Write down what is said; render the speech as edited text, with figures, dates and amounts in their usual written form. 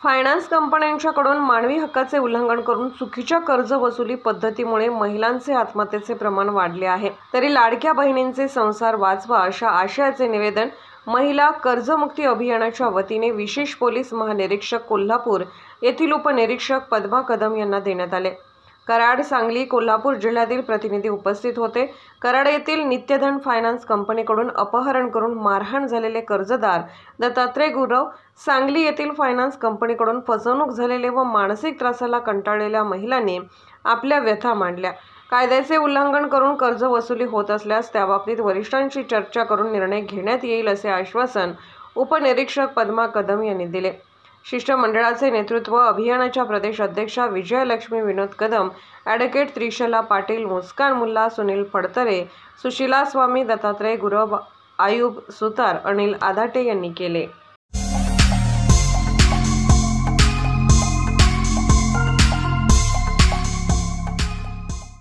Finance कंपन्यांच्याकडून मानवी हक्काचे उल्लंघन करून चुकीच्या कर्ज वसुली पद्धतीमुळे महिलांचे आत्महत्येचे प्रमाण वाढले आहे। तरी लाडक्या बहिणींचे संसार वाचवा अशा आशयाचे निवेदन महिला कर्जमुक्ती अभियानाच्या वतीने विशेष पोलीस महानिरीक्षक कोल्हापूर येथील उपनिरीक्षक पद्मा कदम यांना देण्यात आले। कराड, सांगली, कोल्हापूर जिल्ह्यातील प्रतिनिधी उपस्थित होते। कराड येथील नित्यधन फायनान्स कंपनीकडून अपहरण करून मारहाण झालेले कर्जदार दत्तात्रय गुरव, सांगली येथील फायनान्स कंपनीकडून फसवणूक झालेले व मानसिक त्रासाला कंटाळलेल्या महिलांनी आपल्या व्यथा मांडल्या। कायद्याचे उल्लंघन करून कर्ज वसुली होत असल्यास त्याबाबतीत वरिष्ठांशी चर्चा करून निर्णय घेण्यात येईल असे आश्वासन उपनिरीक्षक पद्मा कदम यांनी दिले। शिष्टमंडळाचे नेतृत्व अभियानाच्या प्रदेश अध्यक्षा विजयलक्ष्मी विनोद कदम, ॲडव्होकेट त्रिशला पाटील, मुस्कान मुल्ला, सुनील फडतरे, सुशीला स्वामी, दत्तात्रय गुरव, आयुब सुतार, अनिल आदाटे यांनी केले।